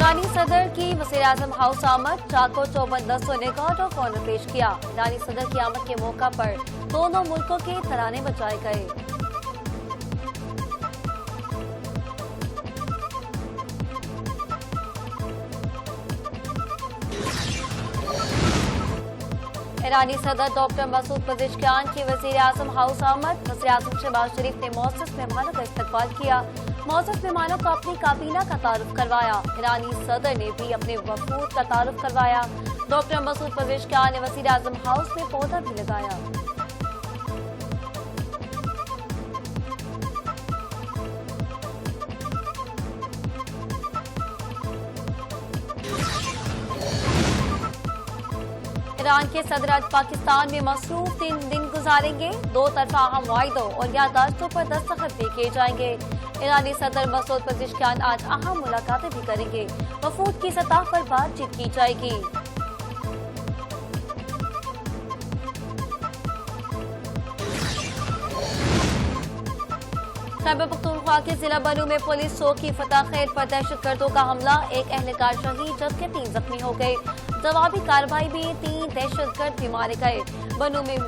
ईरानी सदर की वज़ीर-ए-आज़म हाउस आमद, चाको चौबंद दस्तों ने गार्ड ऑफ ऑनर पेश किया। ईरानी सदर की आमद के मौका पर दोनों मुल्कों के तराने बजाए गए। ईरानी सदर डॉक्टर मसूद पज़ेश्कियान की वज़ीर-ए-आज़म हाउस आमद, वज़ीर-ए-आज़म शहबाज शरीफ ने मोअज़्ज़ज़ मेहमानों का इस्तकबाल किया। मोअज़्ज़ज़ मेहमानों को अपनी काबीना का तारुफ करवाया। ईरानी सदर ने भी अपने वफूद का तारुफ करवाया। डॉक्टर मसूद पज़ेश्कियान ने वज़ीर-ए-आज़म हाउस में पौधा भी लगाया। ईरान के सदर आज पाकिस्तान में मसरूफ 3 दिन गुजारेंगे। दो तरफा अहम मुआहिदों और यादाश्तों पर दस्तखत भी किए जाएंगे। ईरानी सदर मसूद पज़ेश्कियान आज अहम मुलाकातें भी करेंगे। वफूद की सतह पर बातचीत की जाएगी। खैबर पख्तूनख्वा के जिला बन्नू में पुलिस चौकी फतह खैर पर दहशतगर्दों का हमला, एक एहलकार शहीद जबकि 3 जख्मी हो गए। जवाबी कार्रवाई में 3 दहशतगर्द भी मारे गए। बन्नू में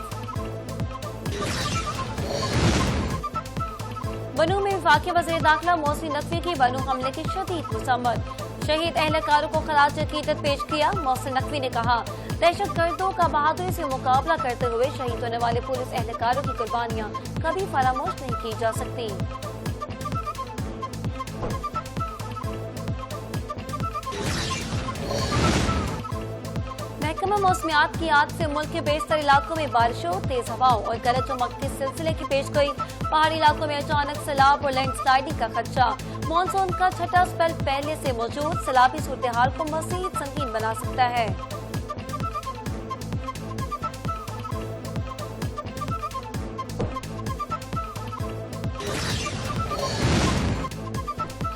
वाक़िया वज़ीर दाखिला मोहसिन नकवी की बन्नू हमले की शदीद मज़म्मत, शहीद एहलकारों को खराज अकीदत पेश किया। मोहसिन नकवी ने कहा, दहशतगर्दों का बहादुरी से मुकाबला करते हुए शहीद होने वाले पुलिस एहलकारों की कुर्बानियां कभी फरामोश नहीं की जा सकती। महकमा मौसमियात की याद से मुल्क के बेशतर इलाकों में बारिशों, तेज हवाओं और गरज चमक के सिलसिले की पेशगोई। पहाड़ी इलाकों में अचानक सैलाब और लैंडस्लाइडिंग का खदशा। मानसून का छठा स्पेल पहले से मौजूद, सैलाबी सूरत हाल को मजीद संगीन बना सकता है।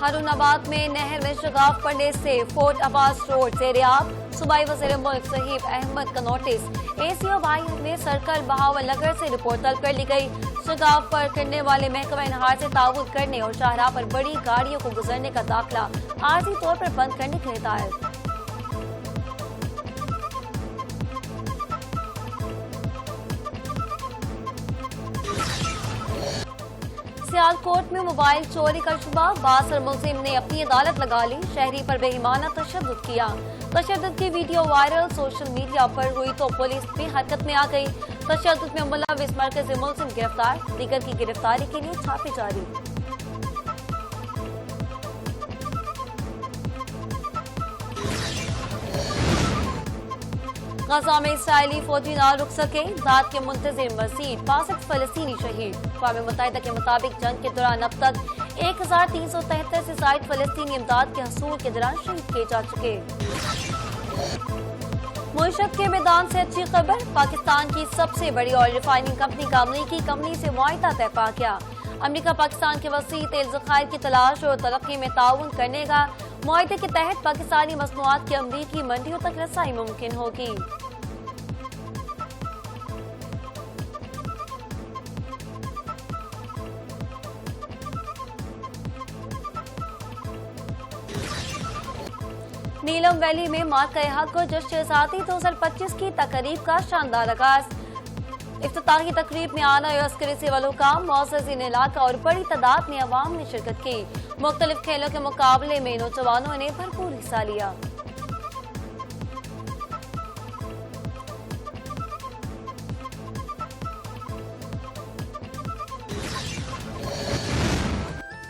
हारूनाबाद में नहर में शगाफ पड़ने से फोर्ट अब्बास रोड ज़ेर-ए-आब। सूबाई वज़ीर मुल्क सहीब अहमद का नोटिस ACO वाई में सर्कल बहावल नगर से रिपोर्ट तलब कर ली गई। शगाफ पर करने वाले महकमा इनहार से ताउन करने और शाहराह पर बड़ी गाड़ियों को गुजरने का दाखिला आर्जी तौर पर बंद करने की हिदायत। सियालकोट में मोबाइल चोरी का शुबा, बासर मुलजिम ने अपनी अदालत लगा ली। शहरी पर बेईमाना तशद्दुद किया। तशद्दुद की वीडियो वायरल सोशल मीडिया पर हुई तो पुलिस भी हरकत में आ गई। तशद्दुद में मुलविस मरकज़ी मुलजिम गिरफ्तार, दीगर की गिरफ्तारी के लिए छापे जारी। गजा में इसराइली फौजी ना रुक सके, इमदाद के मुंतजिर मजीद 65 फलस्तीनी शहीद। अक़वाम मुत्तहिदा के मुताबिक जंग के दौरान अब तक 1373 से ज़ायद फलस्तीनी इमदाद के हसूल के दौरान शहीद किए जा चुके। मुआशरत के मैदान से अच्छी खबर, पाकिस्तान की सबसे बड़ी ऑयल रिफाइनिंग कंपनी का अमरीकी कंपनी से मुआहिदा तय पा गया। अमरीका पाकिस्तान के वसी तेल ज़खायर की तलाश और तरक्की में ताउन करने का मुआहिदे के तहत पाकिस्तानी मसनूआत की अमरीकी मंडियों तक रसाई मुमकिन होगी। नीलम वैली में मार्का-ए-हक और जश्न आज़ादी 2025 की तकरीब का शानदार आगाज। इफ्तिताही तकरीब में आला और अस्करी सिविल हुकाम, मुअज़्ज़ज़ीन इलाका और बड़ी तादाद में अवाम ने शिरकत की। मुख्तलिफ खेलों के मुकाबले में नौजवानों ने भरपूर हिस्सा लिया।